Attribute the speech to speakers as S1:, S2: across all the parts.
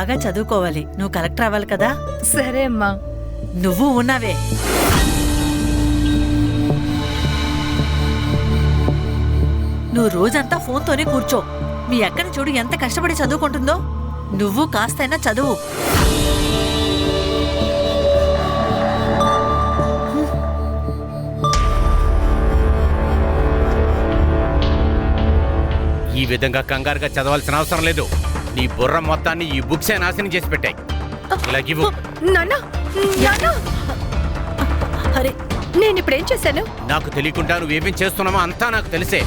S1: బాగా చదువుకోవాలి. నువ్వు కలెక్టర్ అవ్వాలి కదా.
S2: సరే అమ్మా.
S1: నువ్వు ఉన్నావే. నువ్వు రోజంతా ఫోన్తోనే కూర్చో. మీ అక్కని చూడు ఎంత కష్టపడి చదువుకుంటుందో. నువ్వు కాస్తైనా చదువు.
S3: ఈ విధంగా కంగారుగా చదవాల్సిన అవసరం లేదు. నీ బుర్ర మొత్తాన్ని ఈ బుక్సే నాశనం చేసి పెట్టాయి. ఇలాగివ్వు.
S2: అరే, నేను ఇప్పుడేం చేశాను?
S3: నాకు తెలియకుండా నువ్వేమేం చేస్తున్నావో అంతా నాకు తెలిసే.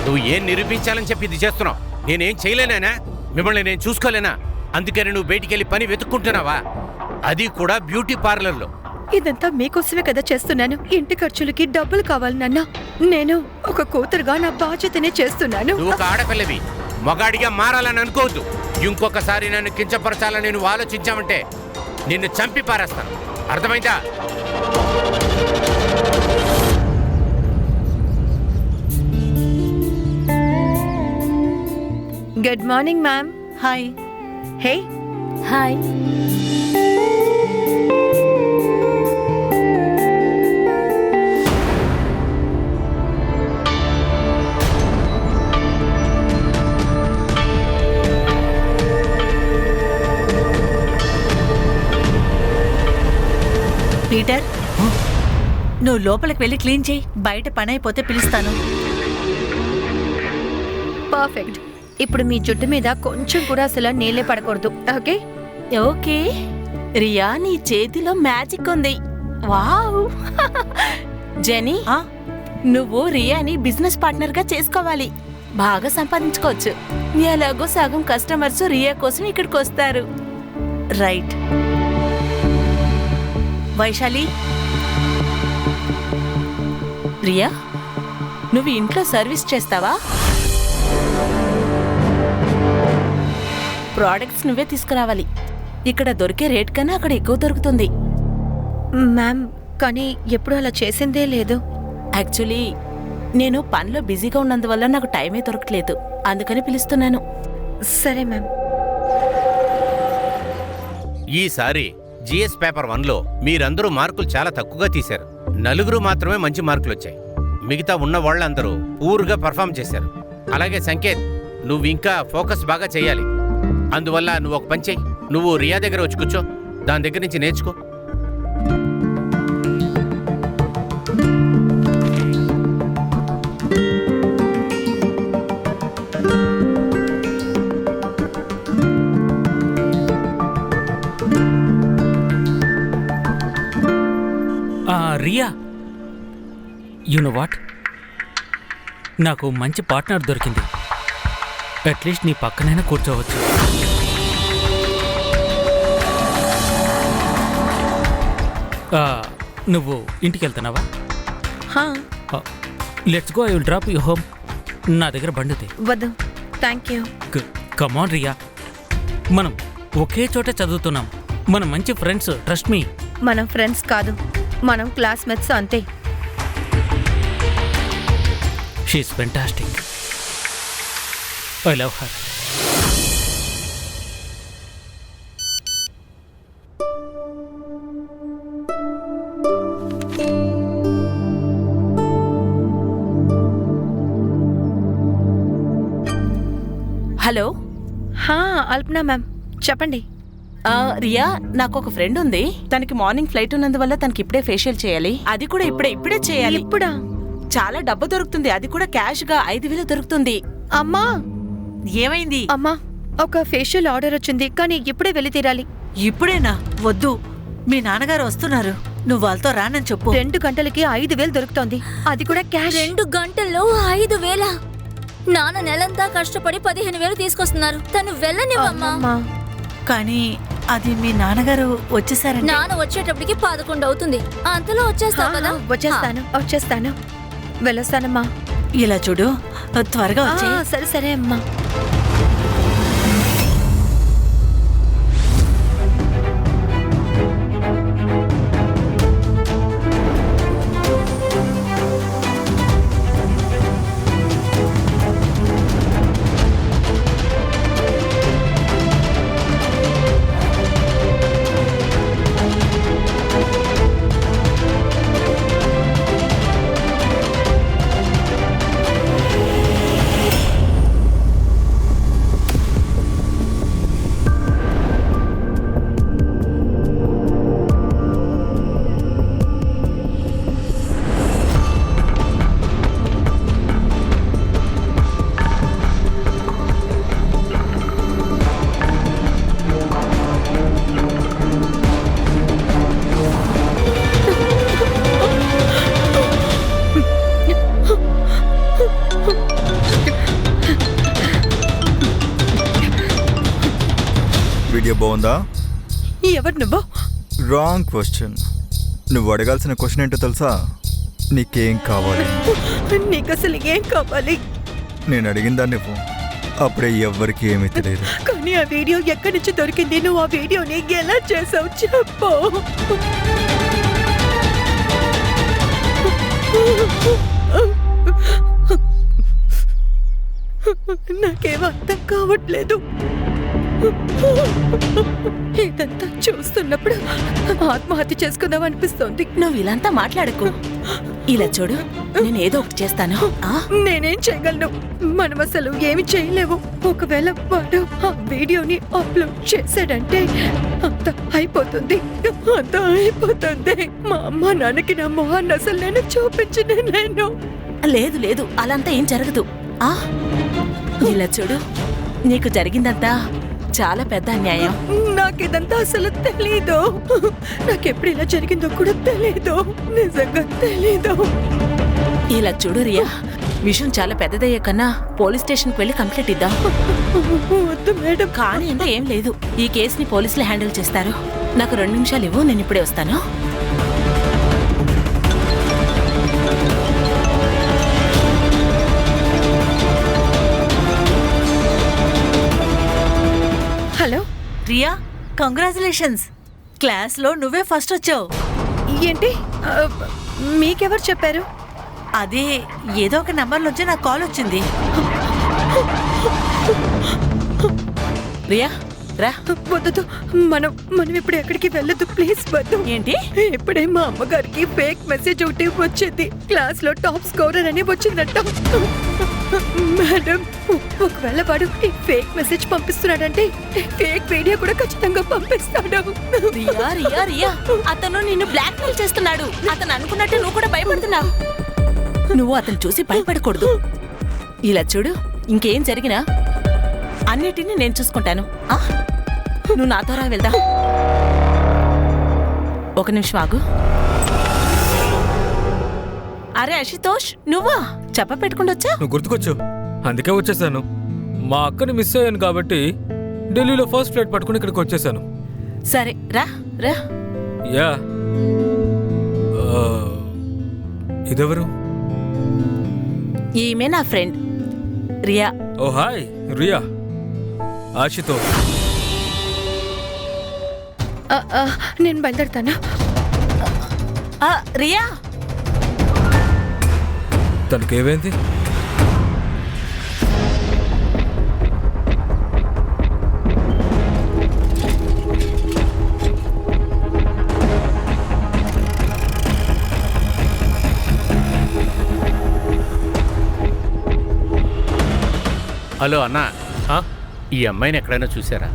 S3: నువ్వు ఏం నిరూపించాలని చెప్పి ఇది చేస్తున్నావు. నేనేం చేయలేనా? మిమ్మల్ని నేను చూసుకోలేనా? అందుకని నువ్వు బయటికి వెళ్ళి పని వెతుక్కుంటున్నావా? అది కూడా బ్యూటీ పార్లర్లో.
S2: ఇదంతా మీకోసమే కదా చేస్తున్నాను. ఇంటి ఖర్చులకి డబ్బులు కావాలి నాన్న. నేను ఒక కూతురుగా నా బాధ్యతనే చేస్తున్నాను.
S3: నువ్వు ఒక ఆడపిల్లవి, మగాడిగా మారాలని అనుకోవద్దు. ఇంకొకసారి నన్ను కించపరచాలని నువ్వు ఆలోచించావంటే నిన్ను చంపి పారేస్తాను. అర్థమైందా?
S2: Good morning ma'am.
S1: హాయ్.
S2: హే.
S4: హాయ్.
S1: పీటర్, నువ్వు లోపలికి వెళ్ళి క్లీన్ చేయి. బయట పని అయిపోతే పిలుస్తాను.
S2: పర్ఫెక్ట్. ఇప్పుడు మీ జుట్టు మీద కొంచెం కూడా అసలు నీళ్ళే పడకూడదు. ఓకే?
S4: ఓకే. రియా, నీ చేతిలో మ్యాజిక్ ఉంది. వావ్. జెనీ, నువ్వు రియాని బిజినెస్ పార్ట్నర్ గా చేసుకోవాలి. బాగా సంపాదించుకోవచ్చు. ఎలాగో సగం కస్టమర్స్ రియా కోసం ఇక్కడికి వస్తారు.
S1: రైట్. వైశాలి,
S4: రియా, నువ్వు ఇంట్లో సర్వీస్ చేస్తావా? ప్రోడక్ట్స్ నువ్వే తీసుకురావాలి. ఇక్కడ దొరికే రేట్ కన్నా అక్కడ ఎక్కువ దొరుకుతుంది.
S2: మ్యామ్, కానీ ఎప్పుడు అలా చేసిందే లేదు.
S4: యాక్చువల్లీ నేను పనిలో బిజీగా ఉన్నందువల్ల నాకు టైమే దొరకట్లేదు. అందుకని పిలుస్తున్నాను.
S2: సరే మ్యామ్.
S3: ఈసారి జిఎస్ పేపర్ 1లో మీరందరూ మార్కులు చాలా తక్కువగా తీశారు. 4 మాత్రమే మంచి మార్కులు వచ్చాయి. మిగతా ఉన్న వాళ్ళందరూ పూర్గా పర్ఫామ్ చేశారు. అలాగే సంకేత్, నువ్వు ఇంకా ఫోకస్ బాగా చేయాలి. అందువల్ల నువ్వు ఒక పని చెయ్యి. నువ్వు రియా దగ్గర వచ్చి కూర్చో. దాని దగ్గర నుంచి నేర్చుకో.
S5: రియా, యు నో వాట్, నాకు మంచి పార్ట్నర్ దొరికింది. అట్లీస్ట్ నీ పక్కనైనా కూర్చోవచ్చు. నువ్వు ఇంటికి వెళ్తున్నావా? Let's go, I will drop you home. నా దగ్గర బండి ఉంది.
S2: వద్దు, థ్యాంక్ యూ.
S5: కమాన్ రియా, మనం ఒకే చోట చదువుతున్నాం. మనం మంచి ఫ్రెండ్స్, ట్రస్ట్ మీ.
S2: మనం ఫ్రెండ్స్ కాదు, మనం క్లాస్మేట్స్ అంతే.
S5: She is fantastic. I love her.
S4: Hello.
S2: Alpana ma'am, చెప్పండి.
S4: రియా, నాకు ఒక ఫ్రెండ్ ఉంది. తనకి మార్నింగ్ ఫ్లైట్ ఉన్నందువల్ల తనకి ఇప్పుడే ఫేషియల్ చేయాలి. అది కూడా ఇప్పుడే చేయాలి.
S2: ఇప్పుడా?
S4: చాలా డబ్బు దొరుకుతుంది. అది కూడా క్యాష్ గా 5,000 దొరుకుతుంది.
S2: అమ్మా,
S1: ఏమైంది?
S2: అమ్మా, ఒక ఫేషియల్ ఆర్డర్ వచ్చింది, కానీ ఇప్పుడే వెళ్ళి తీరాలి.
S1: ఇప్పుడేనా? వద్దు, మీ నాన్నగారు వస్తున్నారు. నువ్వు వాళ్ళతో రానని చెప్పు.
S2: 2 గంటలకి 5,000 దొరుకుతోంది, అది కూడా క్యాష్.
S6: 2 గంటల్లో 5,000? నాన్న నెలంతా కష్టపడి 15,000 తీసుకొస్తున్నారు. తను వెళ్ళనివ్వమ్మా.
S1: కానీ అది మీ నాన్నగారు వచ్చేసారంటే.
S6: నాన్న వచ్చేటప్పటికి 11 అవుతుంది. అంతలో వచ్చేస్తావు కదా?
S2: వచ్చేస్తాను. వెళ్ళొస్తానమ్మా.
S1: ఇలా చూడు, త్వరగా వచ్చే.
S2: సరే సరే అమ్మా.
S7: బాగుందా?
S2: ఎవరు నువ్వు?
S7: Wrong question. నువ్వు అడగాల్సిన క్వశ్చన్ ఏంటో తెలుసా? నీకేం కావాలి?
S2: నీకు అసలు ఏం కావాలి?
S7: నేను అడిగిందా నువ్వు? అప్పుడే ఎవ్వరికి ఏమీ తెలియదు.
S2: కానీ ఆ వీడియో ఎక్కడి నుంచి దొరికింది? నువ్వు ఆ వీడియోని ఎలా చేసావు చెప్పు. నాకేం అర్థం కావట్లేదు. ఇదంతా చూస్తున్నప్పుడు ఆత్మహత్య చేసుకుందాం అనిపిస్తోంది.
S4: నువ్వు ఇలాంతా మాట్లాడకు. ఇలా చూడు, నేను ఏదో ఒకటి చేస్తాను.
S2: నేనేం చేయగలను? మనం అసలు ఏమి చేయలేవు. ఒకవేళ వాడు ఆ వీడియోని అప్లోడ్ చేశాడంటే అంత అయిపోతుంది. మా అమ్మ నాన్నకి నా మొహాన్ని అసలు నేను చూపించలేను.
S4: లేదు లేదు, అలాంతా ఏం జరగదు. ఇలా చూడు, నీకు జరిగిందంతా చాలా పెద్ద అన్యాయం.
S2: నాకిదంతా అసలు తెలీదు. నాకెప్పుడు ఇలా జరిగిందో కూడా తెలీదు. నిజంగా తెలీదు.
S4: ఇలా చూడు రియా, విషయం చాలా పెద్దదయ్యే కన్నా పోలీస్ స్టేషన్కి వెళ్ళి కంప్లైంట్ ఇద్దాం.
S2: వద్దు మేడం.
S4: కానీ అంటే ఏం లేదు, ఈ కేసుని పోలీసులు హ్యాండిల్ చేస్తారు. నాకు 2 నిమిషాలు ఇవ్వు, నేను ఇప్పుడే వస్తాను.
S2: Hello
S1: Riya, congratulations. క్లాస్లో నువ్వే ఫస్ట్ వచ్చావు.
S2: ఏంటి? మీకెవరు చెప్పారు?
S1: అదే ఏదో ఒక నంబర్లోంచి నాకు కాల్ వచ్చింది.
S4: రియా రా.
S2: వద్దు, మనం ఇప్పుడు ఎక్కడికి వెళ్ళదు. ప్లీజ్ వద్దు.
S4: ఏంటి?
S2: ఇప్పుడే మా అమ్మగారికి ఫేక్ మెసేజ్ ఒకటి వచ్చింది. క్లాస్ లో టాప్ స్కోరర్ అని వచ్చిందట. మేడం, ఒకవేళ వాడు ఈ ఫేక్ మెసేజ్ పంపిస్తున్నాడంటే ఫేక్ వీడియో కూడా ఖచ్చితంగా పంపిస్తాడు.
S4: రియా రియా రియా, అతను నిన్ను బ్లాక్ మెయిల్ చేస్తున్నాడు. అతను అనుకున్నట్టు నువ్వు కూడా భయపడుతున్నావు. నువ్వు అతను చూసి భయపడకూడదు. ఇలా చూడు, ఇంకేం జరిగినా అన్నిటినీ నేను చూసుకుంటాను. నువ్వు నాతో రా, వెళ్దా. ఒక నిమిషం ఆగు. అరే అశుతోష్, నువ్వా? చెప్ప పెట్టుకుంటూ వచ్చా?
S8: నువ్వు గుర్తుకొచ్చు, అందుకే వచ్చేసాను. మా అక్కని మిస్ అయ్యాను కాబట్టి ఢిల్లీలో ఫస్ట్ ఫ్లైట్ పట్టుకుని ఇక్కడికి వచ్చేసాను.
S4: సరే రా రా.
S8: యా, ఇదెవరు?
S4: ఈమె నా ఫ్రెండ్ రియా.
S8: ఓ హాయ్ రియా. ఆశుతోష్,
S2: నేను బయలుదేరుతాను.
S4: రియా,
S8: తనకేమైంది?
S3: హలో అన్నా, ఈ అమ్మాయిని ఎక్కడైనా చూసారా?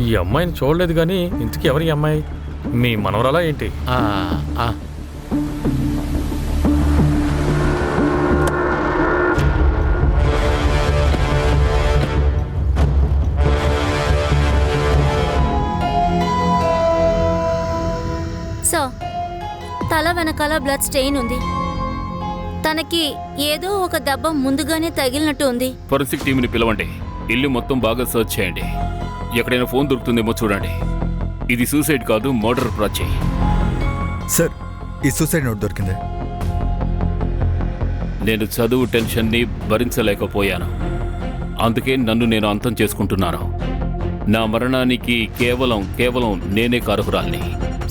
S8: ఈ అమ్మాయిని చూడలేదు కానీ ఇంతకీ ఎవరి అమ్మాయి? మీ మనవరాలా ఏంటి?
S6: సో తల వెనకాల బ్లడ్ స్టెయిన్ ఉంది. తనకి ఏదో ఒక దెబ్బ ముందుగానే తగిలినట్టు ఉంది.
S9: ఫోరెన్సిక్ టీంని పిలవండి. ఇల్లు మొత్తం బాగా సర్చ్ చేయండి. ఎక్కడైనా ఫోన్ దొరుకుతుందేమో చూడండి. ఇది సూసైడ్ కాదు, మర్డర్ ప్రాచే.
S7: సార్, ఈ సూసైడ్ నోట్ దొరికింది.
S9: నేను చదువు టెన్షన్ని భరించలేకపోయాను. అందుకే నన్ను నేను అంతం చేసుకుంటున్నాను. నా మరణానికి కేవలం నేనే కారకురాల్ని.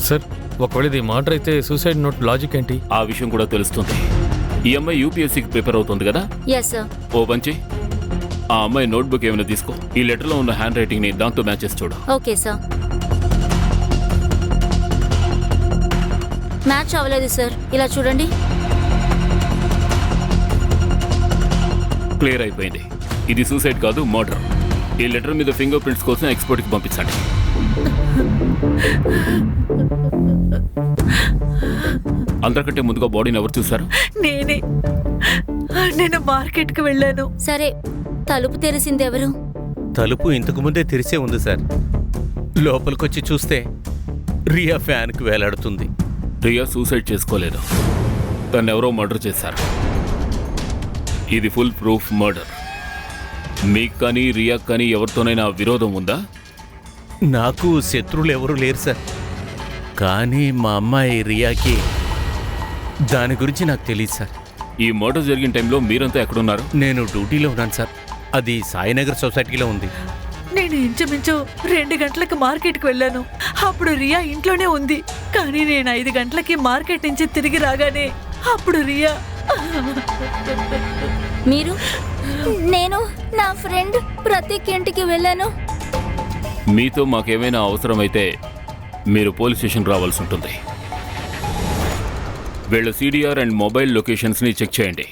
S8: సార్, ఒకవేళ ఇది మర్డర్ అయితే సూసైడ్ నోట్ లాజిక్ ఏంటి?
S9: ఆ విషయం కూడా తెలుస్తుంది. ఈ అమ్మాయి యూపీఎస్సీకి ప్రిపేర్ అవుతుంది కదా?
S6: Yes sir.
S9: ఓ పంచి, ఆ అమ్మాయి నోట్బుక్ ఏమైనా తీసుకో. ఈ లెటర్లో ఉన్న హ్యాండ్ రైటింగ్ని దాంతో మ్యాచ్ చేసి చూడు.
S6: Okay sir. మ్యాచ్ అవ్వలేదు సార్. ఇలా చూడండి.
S9: క్లియర్ అయిపోయింది. ఇది సూసైడ్ కాదు, మర్డర్. ఈ లెటర్ మీద ఫింగర్ ప్రింట్స్ కోసం ఎక్స్పర్ట్కి పంపించండి. అందరికంటే ముందుగా బాడీని ఎవరు చూశారు?
S1: నేను మార్కెట్కి వెళ్ళాను.
S6: సరే, తలుపు తెరిసింది ఎవరు?
S3: తలుపు ఇంతకు ముందే తెరిసే ఉంది సార్. లోపలికొచ్చి చూస్తే రియా ఫ్యాన్కి వేలాడుతుంది.
S9: రియా సూసైడ్ చేసుకోలేదు, తను ఎవరో మర్డర్ చేశారు. ఇది ఫుల్ ప్రూఫ్ మర్డర్. మీకు కానీ రియా కానీ ఎవరితోనైనా విరోధం ఉందా?
S3: నాకు శత్రువులు ఎవరూ లేరు సార్. కానీ మా అమ్మాయి రియాకి దాని గురించి నాకు తెలియదు సార్.
S9: ఈ మర్డర్ జరిగిన టైంలో మీరంతా ఎక్కడున్నారు?
S3: నేను డ్యూటీలో ఉన్నాను సార్. అది సాయినగర్ సొసైటీలో ఉంది.
S1: నేను ఇంచుమించు 2 గంటలకు మార్కెట్కి వెళ్ళాను. అప్పుడు రియా ఇంట్లోనే ఉంది. కానీ నేను 5 గంటలకి మార్కెట్ నుంచి తిరిగి రాగానే అప్పుడు రియా
S6: మీరు? నేను నా ఫ్రెండ్ ప్రతీక్ ఇంటికి వెళ్ళాను.
S9: మీతో మాకేమైనా అవసరమైతే మీరు పోలీస్ స్టేషన్ రావాల్సి ఉంటుంది. వీళ్ళ సిడిఆర్ అండ్ మొబైల్ లొకేషన్స్ని చెక్ చేయండి.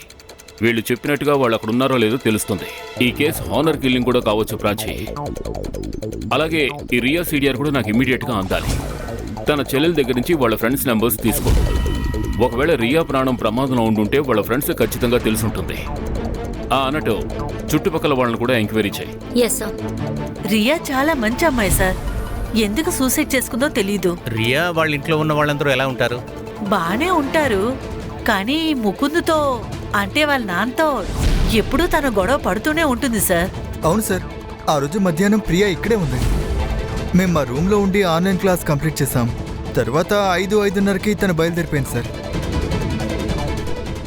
S9: వీళ్ళు చెప్పినట్టుగా వాళ్ళు అక్కడ ఉన్నారో లేదో తెలుస్తుంది. ఈ కేసు హానర్ కిల్లింగ్ కూడా కావచ్చు ప్రాచి. అలాగే ఈ రియా సిడిఆర్ కూడా నాకు ఇమ్మీడియట్గా అందాలి. తన చెల్లెల దగ్గర నుంచి వాళ్ళ ఫ్రెండ్స్ నెంబర్స్ తీసుకో. ఒకవేళ రియా ప్రాణం ప్రమాదంలో ఉండుంటే వాళ్ళ ఫ్రెండ్స్ ఖచ్చితంగా తెలుసుంటుంది. అన్నట్టు చుట్టుపక్కల వాళ్ళని కూడా ఎంక్వైరీ చేయి.
S6: Yes sir.
S1: రియా చాలా మంచి అమ్మాయి సార్. ఎందుకు సూసైడ్ చేసుకుందో తెలీదు.
S3: రియా వాళ్ళ ఇంట్లో ఉన్న వాళ్ళందరూ ఎలా ఉంటారు?
S1: బానే ఉంటారు. కానీ ముకుందుతో అంటే వాళ్ళ నాన్నతో ఎప్పుడూ తన గొడవ పడుతూనే ఉంటుంది సార్.
S7: అవును సార్, ఆ రోజు మధ్యాహ్నం ప్రియా ఇక్కడే ఉంది. మేము మా రూమ్లో ఉండి ఆన్లైన్ క్లాస్ కంప్లీట్ చేసాం. తర్వాత 5:30కి తను బయలుదేరిపోయింది సార్.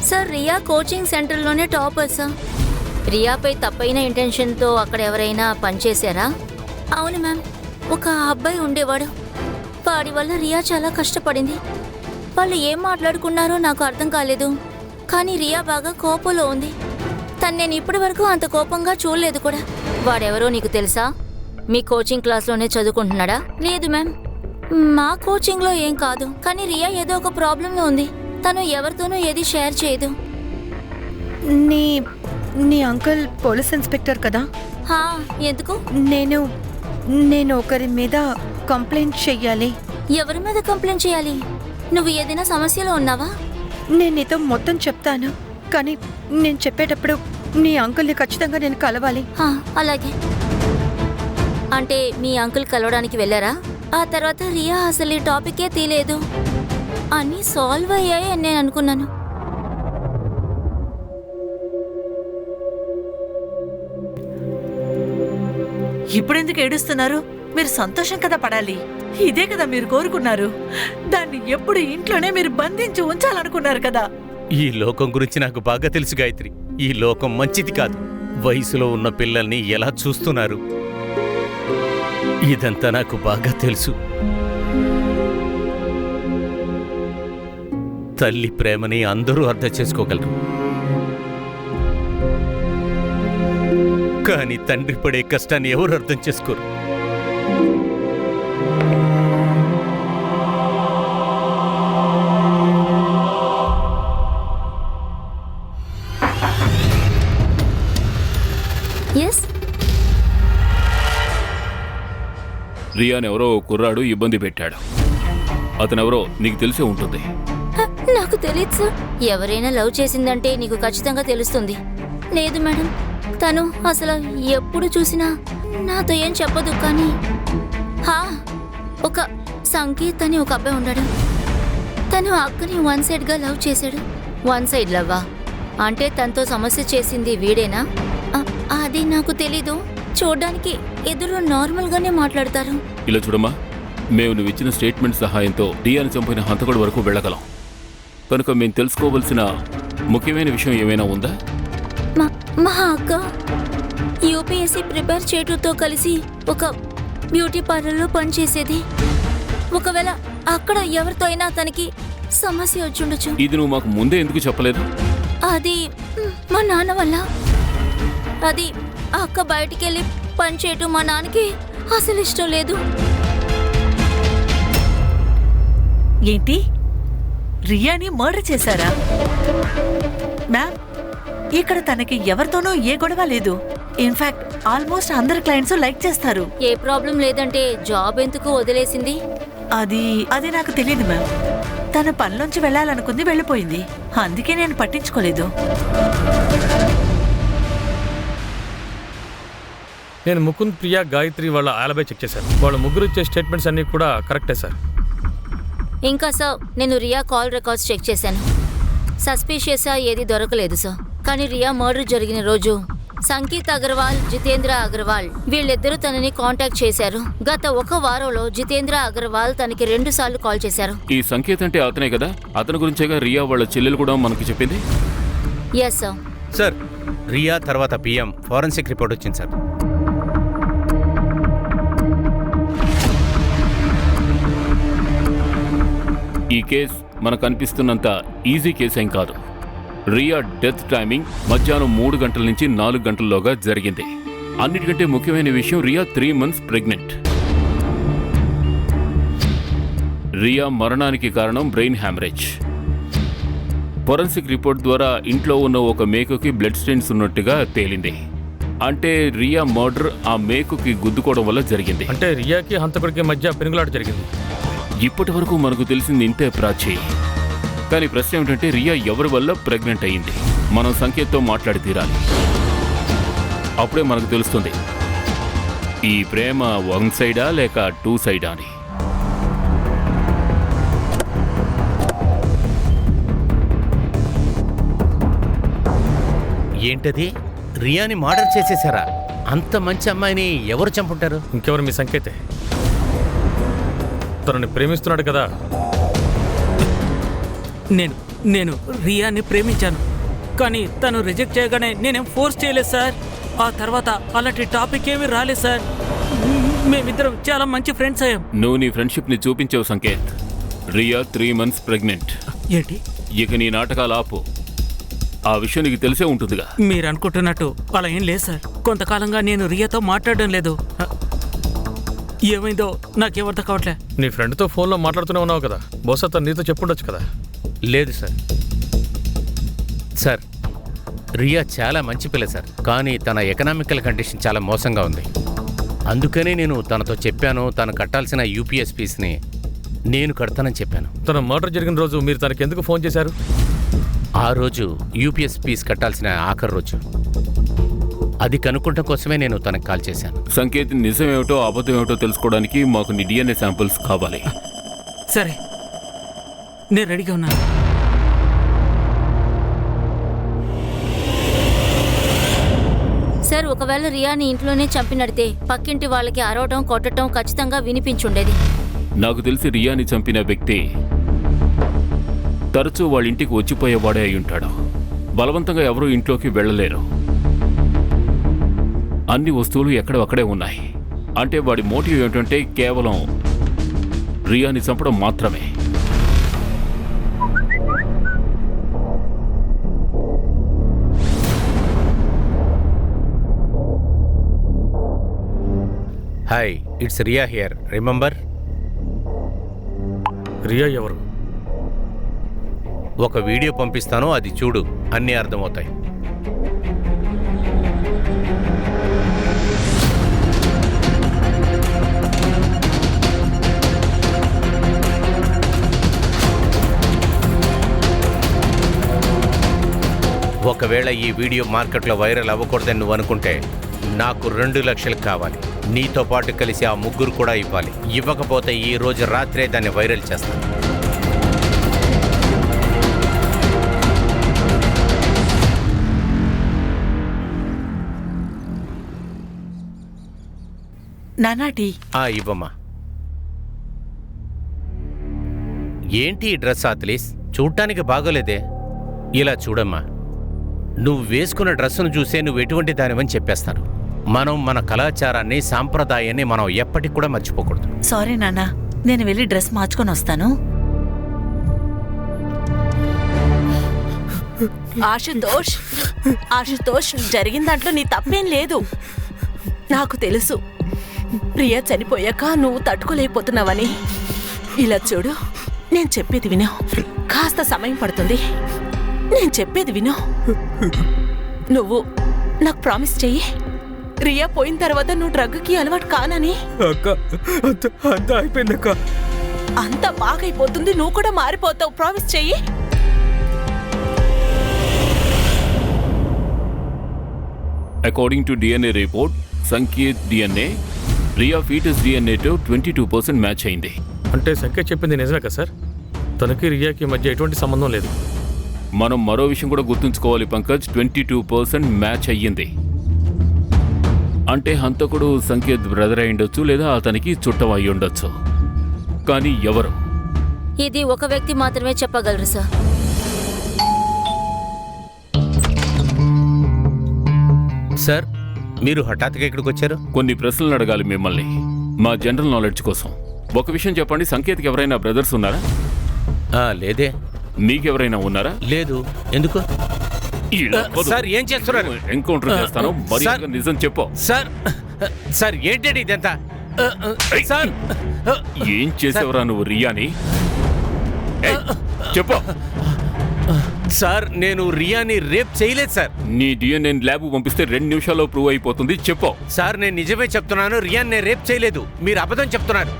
S6: సార్ రియా కోచింగ్ సెంటర్లోనే టాపర్ సార్. రియాపై తప్పైన ఇంటెన్షన్తో అక్కడ ఎవరైనా పనిచేశారా? అవును మ్యామ్. ఒక అబ్బాయి ఉండేవాడు. వాడి వల్ల రియా చాలా కష్టపడింది. వాళ్ళు ఏం మాట్లాడుకున్నారో నాకు అర్థం కాలేదు. కానీ రియా బాగా కోపంలో ఉంది. తను నేను ఇప్పటి వరకు అంత కోపంగా చూడలేదు కూడా. వాడెవరో నీకు తెలుసా? మీ కోచింగ్ క్లాస్లోనే చదువుకుంటున్నాడా? లేదు మ్యామ్, మా కోచింగ్లో ఏం కాదు. కానీ రియా ఏదో ఒక ప్రాబ్లంలో ఉంది. తను ఎవరితోనూ ఏది షేర్ చేయదు.
S2: నీ అంకుల్ పోలీస్ ఇన్స్పెక్టర్ కదా?
S6: హా, ఎందుకు?
S2: నేను ఒకరి మీద కంప్లైంట్ చెయ్యాలి.
S6: ఎవరి మీద కంప్లైంట్ చేయాలి? నువ్వు ఏదైనా సమస్యలో ఉన్నావా?
S2: నేను నీతో మొత్తం చెప్తాను. కానీ నేను చెప్పేటప్పుడు నీ అంకుల్ని ఖచ్చితంగా నేను కలవాలి.
S6: హా, అలాగే. అంటే మీ అంకుల్ కలవడానికి వెళ్ళారా? ఆ తర్వాత రియా అసలు ఈ టాపికే తీయలేదు. అన్నీ సాల్వ్ అయ్యాయి అని నేను అనుకున్నాను.
S1: ఇప్పుడెందుకు ఏడుస్తున్నారు? మీరు సంతోషం కదా పడాలి. ఇదే కదా మీరు కోరుకున్నారు. దాన్ని ఎప్పుడు ఇంట్లోనే మీరు బంధించి ఉంచాలనుకున్నారు కదా.
S3: ఈ లోకం గురించి నాకు బాగా తెలుసు గాయత్రి. ఈ లోకం మంచిది కాదు. వయసులో ఉన్న పిల్లల్ని ఎలా చూస్తున్నారు, ఇదంతా నాకు బాగా తెలుసు. తల్లి ప్రేమని అందరూ అర్థం చేసుకోగలరు. కానీ తండ్రి పడే కష్టాన్ని ఎవరు అర్థం చేసుకోరు.
S6: ఎస్,
S9: రియాని ఎవరో కుర్రాడు ఇబ్బంది పెట్టాడు. అతనెవరో నీకు తెలిసే ఉంటుంది.
S6: నాకు తెలియదు సార్. ఎవరైనా లవ్ చేసిందంటే నీకు ఖచ్చితంగా తెలుస్తుంది. లేదు మేడం, తను అసలు ఎప్పుడు చూసినా నాతో ఏం చెప్పదు. కానీ ఒక సంకేత్ అని ఒక అబ్బాయి ఉన్నాడు. తను అక్కని 1 సైడ్గా లవ్ చేశాడు. 1 సైడ్ లవ్వా? అంటే తనతో సమస్య చేసింది వీడేనా? అది నాకు తెలీదు. చూడ్డానికి ఎదురు నార్మల్గానే మాట్లాడతారు.
S9: ఇలా చూడమ్మా, మేము నువ్వు ఇచ్చిన స్టేట్మెంట్ సహాయంతో రియాని చంపిన హంతకుడి వరకు వెళ్ళగలం. కనుక మేము తెలుసుకోవలసిన ముఖ్యమైన విషయం ఏమైనా ఉందా?
S6: మా అక్క యూపీఎస్సీ ప్రిపేర్ చేయడంతో కలిసి ఒక బ్యూటీ పార్లర్లో పనిచేసేది. ఒకవేళ అక్కడ ఎవరితో అయినా తనకి సమస్య వచ్చుండొచ్చు.
S9: ఇది నువ్వు మాకు ముందే ఎందుకు చెప్పలేదు?
S6: అది మా నాన్న వల్ల. అది ఆ అక్క బయటికి వెళ్ళి పనిచేయటం మా నాన్నకి అసలు ఇష్టం లేదు.
S1: ఏంటి, రియాని మర్డర్ చేశారా? మ్యామ్, ఇక్కడ తనకి ఎవరితోనూ ఏ గొడవ లేదు. ఇన్ఫాక్ట్ ఆల్మోస్ట్ అందరు క్లయింట్స్ లైక్ చేస్తారు.
S6: ఏ ప్రాబ్లం లేదంటే జాబ్ ఎందుకు వదిలేసింది?
S1: అది నాకు తెలియదు మ్యామ్. తన పనిలోంచి వెళ్ళాలనుకుంది, వెళ్ళిపోయింది. అందుకే నేను పట్టించుకోలేదు.
S8: నేను ముకుంద్, ప్రియా, గాయత్రి వాళ్ళ ఆలబై చెక్ చేశాను. వాళ్ళ ముగ్గురు ఇచ్చే స్టేట్మెంట్స్ అన్నీ కూడా కరెక్టే సార్.
S6: ఇంకా సార్, నేను రియా కాల్ రికార్డ్స్ చెక్ చేశాను. సస్పీషియస్గా ఏది దొరకలేదు సార్. కానీ రియా మర్డర్ జరిగిన రోజు సంకేత్ అగర్వాల్, జితేంద్ర అగర్వాల్ వీళ్ళిద్దరూ తనని కాంటాక్ట్ చేశారు. గత ఒక వారంలో జితేంద్ర అగర్వాల్ తనకి 2 సార్లు కాల్ చేశారు.
S9: ఈ సంకేత్ అంటే అతనే కదా? అతని గురించేగా రియా వాళ్ళ చెల్లెలు కూడా మనకి చెప్పింది.
S6: Yes sir.
S3: సార్, రియా తర్వాత పిఎం ఫారెన్సిక్ రిపోర్ట్ వచ్చింది సార్.
S9: ఈ కేస్ మనకు అనిపిస్తున్నంత ఈజీ కేసు ఏం కాదు. రియా డెత్ టైమింగ్ మధ్యాహ్నం 3 గంటల నుంచి 4 గంటల్లోగా జరిగింది. అన్నిటికంటే ముఖ్యమైన విషయం, రియా 3 months ప్రెగ్నెంట్. రియా మరణానికి కారణం బ్రెయిన్ హ్యామరేజ్. ఫోరెన్సిక్ రిపోర్ట్ ద్వారా ఇంట్లో ఉన్న ఒక మేకకి బ్లడ్ స్టెయిన్స్ ఉన్నట్టుగా తేలింది. అంటే రియా మర్డర్ ఆ మేకుకి గుద్దుకోవడం వల్ల జరిగింది.
S8: అంటే రియాకి హంతకుడికి మధ్య పెనుగులాట జరిగింది.
S9: ఇప్పటి వరకు మనకు తెలిసింది ఇంతే ప్రాచి. కానీ ప్రశ్న ఏమిటంటే, రియా ఎవరి వల్ల ప్రెగ్నెంట్ అయ్యింది? మనం సంకేత్తో మాట్లాడి తీరాలి. అప్పుడే మనకు తెలుస్తుంది ఈ ప్రేమ 1 సైడా లేక 2 సైడా అని.
S3: ఏంటది? రియాని మర్డర్ చేసేసారా? అంత మంచి అమ్మాయిని ఎవరు చంపుంటారు?
S8: ఇంకెవరు? మీ సంకేతే. తనని ప్రేమిస్తున్నాడు కదా.
S5: నేను రియాని ప్రేమించాను, కానీ తను రిజెక్ట్ చేయగానే నేనేం ఫోర్స్ చేయలేదు సార్. ఆ తర్వాత అలాంటి టాపిక్ ఏమీ రాలేదు సార్. మేమిద్దరం చాలా మంచి ఫ్రెండ్స్ అయ్యాం.
S9: నువ్వు నీ ఫ్రెండ్షిప్ని చూపించావు సంకేత్. Riya 3 months pregnant.
S5: ఏంటి?
S9: ఇక నీ నాటకాలు ఆపు. ఆ విషయం నీకు తెలిసే ఉంటుందిగా.
S5: మీరు అనుకుంటున్నట్టు అలా ఏం లేదు సార్. కొంతకాలంగా నేను రియాతో మాట్లాడడం లేదు. ఏమైందో నాకేమర్థం కావట్లే.
S8: నీ ఫ్రెండ్తో ఫోన్లో మాట్లాడుతూనే ఉన్నావు కదా, బహుశా తను నీతో చెప్పుండొచ్చు కదా.
S3: లేదు సార్. సార్, రియా చాలా మంచి పిల్ల సార్, కానీ తన ఎకనామికల్ కండిషన్ చాలా మోసంగా ఉంది. అందుకనే నేను తనతో చెప్పాను, తను కట్టాల్సిన యూపీఎస్ ఫీజుని నేను కడతానని చెప్పాను.
S8: తన మర్డర్ జరిగిన రోజు మీరు తనకి ఎందుకు ఫోన్ చేశారు?
S3: ఆ రోజు యూపీఎస్ ఫీజు కట్టాల్సిన ఆఖరి రోజు. అది కనుక్కోవడం కోసమే నేను తనకు కాల్ చేశాను.
S9: సంకేత్, నిజమేమిటో అబద్ధం ఏమిటో తెలుసుకోవడానికి మాకు నీ DNA శాంపిల్స్ కావాలి.
S5: సరే, నేను రెడీగా ఉన్నాను.
S6: సార్, ఒకవేళ రియాని ఇంట్లోనే చంపినడితే పక్కింటి వాళ్ళకి అరవటం కొట్టడం ఖచ్చితంగా వినిపించుండేది.
S9: నాకు తెలిసి రియాని చంపిన వ్యక్తి తరచూ వాళ్ళ ఇంటికి వచ్చిపోయేవాడే అయి ఉంటాడు. బలవంతంగా ఎవరూ ఇంట్లోకి వెళ్ళలేరు. అన్ని వస్తువులు ఎక్కడొక్కడే ఉన్నాయి. అంటే వాడి మోటివ్ ఏమిటంటే కేవలం రియాని చంపడం మాత్రమే.
S3: Hi, it's Riya here, remember?
S8: Riya ఎవరు?
S3: ఒక వీడియో పంపిస్తాను, అది చూడు, అన్నీ అర్థమవుతాయి. ఒకవేళ ఈ వీడియో మార్కెట్లో వైరల్ అవ్వకూడదని నువ్వు అనుకుంటే నాకు 2 లక్షలు కావాలి. నీతో పాటు కలిసి ఆ 3 కూడా ఇవ్వాలి. ఇవ్వకపోతే ఈ రోజు రాత్రే దాన్ని వైరల్ చేస్తాను.
S4: నానాటి
S3: ఇవ్వమ్మా. ఏంటి ఈ డ్రెస్ ఆత్లీస్? చూడటానికి బాగోలేదే. ఇలా చూడమ్మా, నువ్వు వేసుకున్న డ్రెస్సును చూసే నువ్వు ఎటువంటి దానివని చెప్పేస్తాను. మనం మన కళాచారాన్ని, సాంప్రదాయాన్ని మనం ఎప్పటికి కూడా మర్చిపోకూడదు.
S1: సారీ నాన్న, నేను వెళ్ళి డ్రెస్ మార్చుకొని వస్తాను.
S4: ఆశుతోష్, జరిగిన దాంట్లో నీ తప్పేం లేదు. నాకు తెలుసు ప్రియా చనిపోయాక నువ్వు తట్టుకోలేకపోతున్నావని. ఇలా చూడు, నేను చెప్పేది విను. కాస్త సమయం పడుతుంది, నేను చెప్పేది విను. నువ్వు నాకు ప్రామిస్ చెయ్యి, రియా పోయిన తర్వాత నువ్వు డ్రగ్కి అలవాటు కానని.
S8: అక్క, అంతా అయిపోయిందక్క.
S4: అంత బాగైపోతుంది, నువ్వు కూడా మారిపోతావు. ప్రామిస్ చెయ్యి.
S9: According to DNA report, Sanket DNA Riya foetus DNAతో 22% మ్యాచ్ అయింది.
S8: అంటే సంకేత్ చెప్పింది నిజమే కదా సార్? తనకి రియాకి మధ్య ఎటువంటి సంబంధం లేదు.
S9: మనం మరో విషయం కూడా గుర్తుంచుకోవాలి పంకజ్, 22% మ్యాచ్ అయ్యింది. అంటే హంతకుడు సంకేత్ బ్రదర్ అయి ఉండొచ్చు లేదా అతనికి చుట్టం అయి ఉండొచ్చు. కానీ ఎవరు?
S6: ఇది ఒక వ్యక్తి మాత్రమే చెప్పగలరు సార్.
S3: సార్, మీరు హఠాత్తుగా ఇక్కడికి వచ్చారు?
S9: కొన్ని ప్రశ్నలు అడగాలి మిమ్మల్ని, మా జనరల్ నాలెడ్జ్ కోసం. ఒక విషయం చెప్పండి, సంకేత్కి ఎవరైనా బ్రదర్స్ ఉన్నారా?
S3: లేదే.
S9: మీకెవరైనా ఉన్నారా?
S3: లేదు. ఎందుకు? సార్, ఏం చేస్తున్నారు?
S9: ఎన్కౌంటర్ చేస్తాను, మర్యాదగా నిజం చెప్పు.
S3: సార్ ఏంటండి ఇదంతా? సార్,
S9: ఏం చేసేవరా నువ్వు రియాని? చెప్పు.
S3: సార్, నేను రియాని రేప్ చేయలేదు సార్.
S9: నీ డిఎన్ఏ ల్యాబ్ పంపిస్తే 2 నిమిషాల్లో ప్రూవ్ అయిపోతుంది. చెప్పు.
S3: సార్, నేను నిజమే చెప్తున్నాను. రియాని నేను రేప్ చేయలేదు. మీరు అబద్ధం చెప్తున్నారు.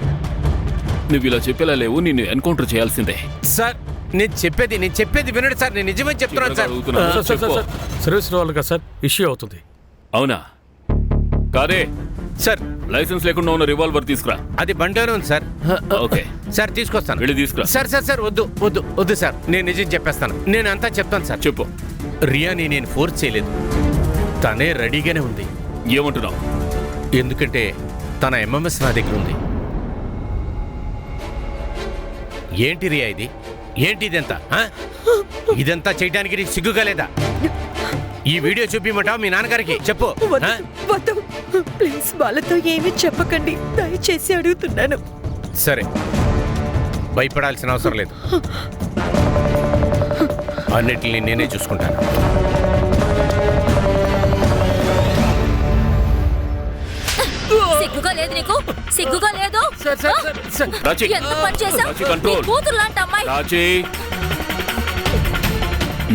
S9: నువ్వు ఇలా చెప్పేలా లేవు, నిన్ను ఎన్కౌంటర్ చేయాల్సిందే.
S3: సార్, నేను చెప్పేది వినండి సార్. నేను నిజమే చెప్తున్నాను సార్.
S8: సర్వీస్ రావాలి కదా సార్, ఇష్యూ అవుతుంది.
S9: అవునా? కాదే
S3: సార్,
S9: లైసెన్స్ లేకుండా ఉన్న రివాల్వర్ తీసుకురా.
S3: అది బండిలోనే ఉంది సార్.
S9: ఓకే
S3: సార్, తీసుకొస్తాను.
S9: వెళ్ళి తీసుకురా.
S3: సార్ వద్దు సార్. నేను నిజం చెప్పేస్తాను. నేను అంతా చెప్తాను సార్.
S9: చెప్పు.
S3: రియాని నేను ఫోర్స్ చేయలేదు. తనే రెడీగానే ఉంది.
S9: ఏమంటున్నావు?
S3: ఎందుకంటే తన ఎంఎంఎస్ నా దగ్గర ఉంది. ఏంటి రియా ఇది? ఏంటి ఇదంతా? ఇదంతా చేయడానికి నీకు సిగ్గుగా లేదా? ఈ వీడియో చూపిమంటావా మీ నాన్నగారికి? చెప్పు.
S2: వద్దు ప్లీజ్, వాళ్ళతో ఏమీ చెప్పకండి, దయచేసి అడుగుతున్నాను.
S3: సరే, భయపడాల్సిన అవసరం లేదు. అన్నిటిని నేనే చూసుకుంటాను.
S6: సిగ్గుగా లేదు నీకు? సిగ్గుగా లేదు?
S9: రాజీ,
S6: ఎంత పని చేశావ్?
S9: రాజీ, కంట్రోల్.
S6: నీ కూతురు లాంటి అమ్మాయి.
S9: రాజీ,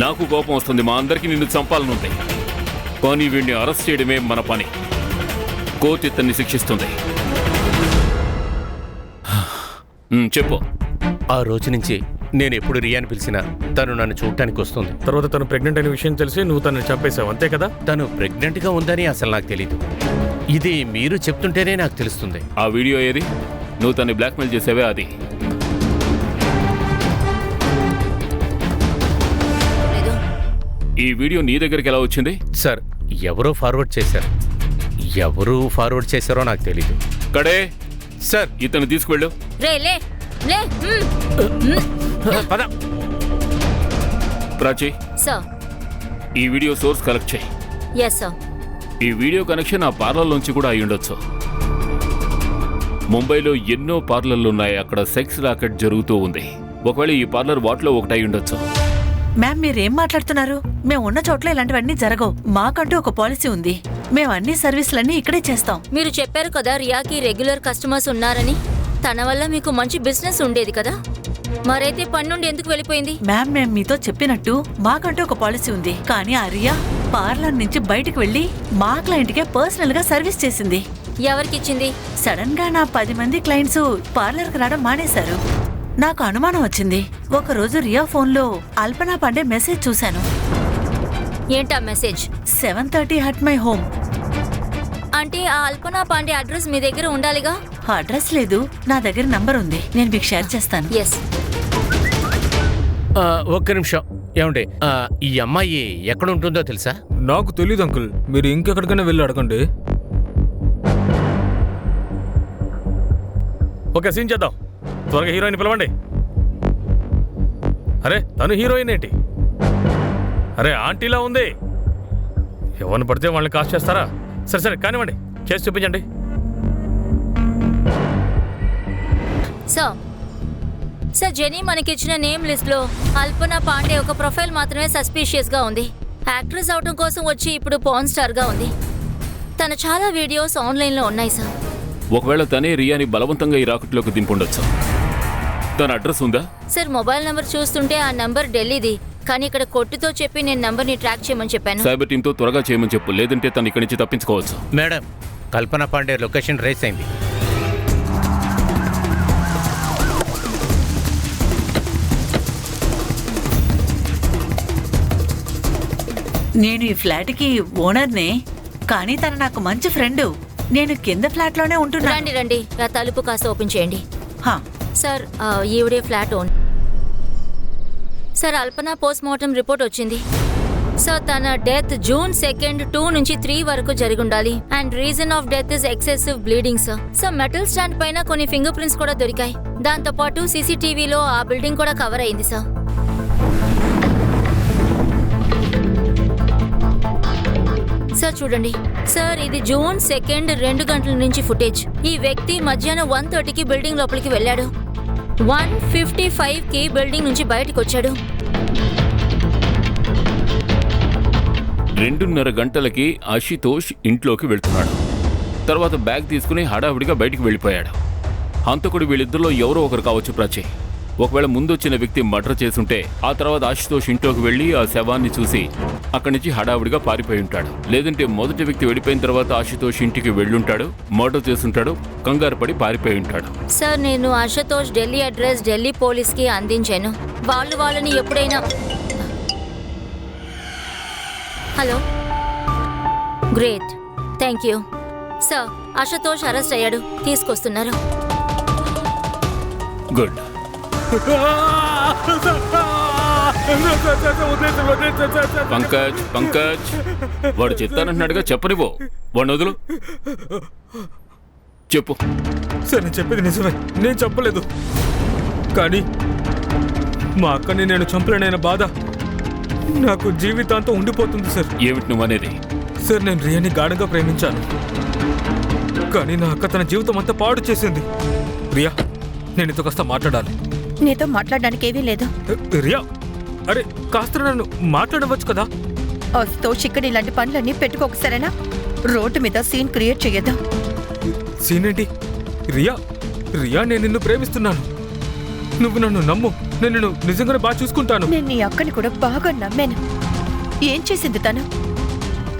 S9: నాకు కోపం వస్తుంది. మా అందరికి నిన్ను చంపాలనుంది, కానీ వీడిని అరెస్ట్ చేయడమే మన పని. కోర్టు ఇతన్ని శిక్షిస్తుంది. చెప్పు.
S3: ఆ రోజు నుంచి నేను ఎప్పుడు రియాని పిలిచినా తను నన్ను చూడటానికి వస్తుంది.
S8: తర్వాత తను ప్రెగ్నెంట్ అయిన విషయం తెలిసి నువ్వు తనని చంపేశావు, అంతే కదా?
S3: తను ప్రెగ్నెంట్ గా ఉందని అసలు నాకు తెలీదు. ఇది మీరు చెప్తుంటేనే నాకు తెలుస్తుంది.
S9: ఆ వీడియో ఏది? నువ్వు తన్ని బ్లాక్మెయిల్ చేసేవే అది. ఈ వీడియో నీ దగ్గరికి ఎలా వచ్చింది?
S3: సార్, ఎవరో ఫార్వర్డ్ చేశారు. ఎవరు ఫార్వర్డ్ చేశారో నాకు తెలీదు.
S9: కడే
S3: సార్,
S9: ఇతను తీసుకువెళ్ళు.
S6: లే
S3: పద.
S9: ప్రాచి,
S6: సార్.
S9: ఈ వీడియో సోర్స్ కలెక్ట్ చేయి.
S6: Yes sir.
S9: ఈ వీడియో కనెక్షన్ ఆ పార్లర్లోంచి కూడా అయి ఉండొచ్చు. ముంబైలో ఎన్నో పార్లర్లు ఉన్నాయి, అక్కడ సెక్స్ రాకెట్ జరుగుతూ ఉంది. ఒకవేళ ఈ పార్లర్ వాటిలో ఒకటి అయి ఉండొచ్చు.
S1: మ్యామ్, మీరేం మాట్లాడుతున్నారు? మేము ఉన్న చోట్ల ఇలాంటివన్నీ జరగవు. మాకంటూ ఒక పాలసీ ఉంది. మేము అన్ని సర్వీసులన్నీ ఇక్కడే చేస్తాం.
S6: మీరు చెప్పారు కదా రియాకి రెగ్యులర్ కస్టమర్స్ ఉన్నారని. తన వల్ల మీకు మంచి బిజినెస్ ఉండేది కదా, మరైతే పని నుండి ఎందుకు వెళ్ళిపోయింది?
S1: మ్యామ్, మేము మీతో చెప్పినట్టు మాకంటూ ఒక పాలసీ ఉంది. కానీ ఆ రియా పార్లర్ నుంచి బయటకు వెళ్లి మా క్లయింట్కే పర్సనల్ గా సర్వీస్ చేసింది.
S6: ఎవరికిచ్చింది?
S1: సడన్ గా నా 10 మంది క్లయింట్స్ పార్లర్ కి రావడం మానేశారు. నాకు అనుమానం వచ్చింది. ఒక రోజు రియా ఫోన్ లో అల్పనా పాండే మెసేజ్ చూశాను.
S6: ఏంటా మెసేజ్?
S1: 7:30 at my home.
S6: అంటే ఆ అల్పనా పాండే అడ్రస్ మీ దగ్గర ఉండాలిగా?
S1: అడ్రస్ లేదు, నా దగ్గర నంబర్ ఉంది. నేను మీకు షేర్ చేస్తాను.
S6: ఎస్.
S3: ఒక్క నిమిషం. ఏమండి, ఈ అమ్మాయి ఎక్కడ ఉంటుందో తెలుసా?
S8: నాకు తెలియదు అంకుల్, మీరు ఇంకెక్కడికైనా వెళ్ళి అడగండి. ఓకే, సీన్ చేద్దాం. త్వరగా హీరోయిన్ పిలవండి. అరే, తను హీరోయిన్ ఏంటి? అరే, ఆంటీలా ఉంది. ఎవరిని పడితే వాళ్ళని కాస్ట్ చేస్తారా? సరే కానివ్వండి, చేసి చూపించండి.
S6: సార్, జెనీ మనకిచ్చిన నేమ్ లిస్ట్ లో అల్పనా పాండే ఒక ప్రొఫైల్ మాత్రమే సస్పీషియస్ గా ఉంది. యాక్ట్రెస్ అవటం కోసం వచ్చి ఇప్పుడు పాన్ స్టార్ గా ఉంది. తన చాలా వీడియోస్ ఆన్లైన్ లో ఉన్నాయి సార్.
S9: ఒకవేళ తనే రియాని బలవంతంగా ఈ రాకెట్లోకి దింపుండొచ్చు. తన అడ్రస్ ఉందా?
S6: సార్, మొబైల్ నంబర్ చూస్తుంటే ఆ నంబర్ ఢిల్లీది, కానీ ఇక్కడ కొట్టుతో చెప్పి నేను నంబర్ ని ట్రాక్ చేయమని చెప్పాను.
S9: సైబర్ టీంతో త్వరగా చేయమని చెప్పు, లేదంటే తను ఇక్కడి నుంచి తప్పించుకోవచ్చు.
S3: మేడం, కల్పన పాండే లొకేషన్ రేస్ అయింది.
S1: నేను ఈ ఫ్లాట్కి ఓనర్నే, కానీ తను నాకు మంచి ఫ్రెండ్. నేను కింద ఫ్లాట్ లోనే ఉంటున్నాను.
S6: రండి, ఆ తలుపు కాస్త ఓపెన్ చేయండి. సార్, ఈవిడే flat own. Sir, Alpana post mortem report వచ్చింది. సో తన డెత్ June 2, 2 నుంచి 3 వరకు జరిగి ఉండాలి. And reason of death is excessive bleeding sir. So metal stand పైన కొన్ని ఫింగర్ ప్రింట్స్ కూడా దొరికాయి. దాంతో పాటు సీసీటీవీలో ఆ బిల్డింగ్ కూడా కవర్ అయింది సార్. సార్ చూడండి సార్, ఇది June 2, 2 గంటల నుంచి ఫుటేజ్. ఈ వ్యక్తి మధ్యాహ్నం 1:30కి బిల్డింగ్ లోపలికి వెళ్ళాడు. 1:55కి బిల్డింగ్ నుంచి బయటకు వచ్చాడు.
S9: 2:30 గంటలకి అశుతోష్ ఇంట్లోకి వెళ్తున్నాడు. తర్వాత బ్యాగ్ తీసుకుని హడావిడిగా బయటికి వెళ్ళిపోయాడు. హంతకుడు వీళ్ళిద్దరిలో ఎవరో ఒకరు కావచ్చు ప్రాచి. ఒకవేళ ముందొచ్చిన వ్యక్తి మర్డర్ చేసుంటే ఆ తర్వాత అశుతోష్ ఇంట్లోకి వెళ్ళి ఆ శవాన్ని చూసి అక్కడి నుంచి హడావిడిగా పారిపోయి ఉంటాడు. లేదంటే మొదటి వ్యక్తి వెళ్ళిపోయిన తర్వాత అశుతోష్ ఇంటికి వెళ్ళుంటాడు, మర్డర్ చేసుంటాడు, కంగారు పడి పారిపోయి ఉంటాడు.
S6: సార్ నేను అశుతోష్ ఢిల్లీ అడ్రస్ ఢిల్లీ పోలీస్కి అందించాను. వాళ్ళని ఎప్పుడైనా hello great thank you sir. Ashutosh arrest అయ్యాడు, తీసుకొస్తున్నారు.
S9: గుడ్. పంకజ్ పంకజ్ వాడు చెప్తానంటున్నాడుగా, చెప్పనివ్వు. వాడిని వదులు. చెప్పు.
S8: సార్ నేను చెప్పేది నిజమే, నేను చెప్పలేదు. కానీ మా అక్కని నేను చంపలేనైన బాధ నాకు జీవితాంతం ఉండిపోతుంది సార్.
S9: ఏమిటి నువ్వు అనేది?
S8: సార్ నేను రియాని గాఢంగా ప్రేమించాను, కానీ నా అక్క తన జీవితం అంతా పాడు చేసింది. రియా, నేను ఇంత కాస్త మాట్లాడాలి.
S2: నీతో మాట్లాడడానికి ఏమీ లేదు.
S8: రియా, అరే కాస్త నన్ను మాట్లాడవచ్చు కదా.
S2: అశుతోష్ ఇక్కడ ఇలాంటి పనులన్నీ పెట్టుకోక సరేనా? రోడ్డు మీద సీన్ క్రియేట్ చేయొద్దాం.
S8: సీన్ ఏంటి? రియా, రియా నేను నిన్ను ప్రేమిస్తున్నాను. నువ్వు నన్ను నమ్ము, నేను నిన్ను నిజంగానే బాగా చూసుకుంటాను.
S2: నేను నీ అక్కని కూడా బాగా నమ్మాను. ఏం చేసింది తను?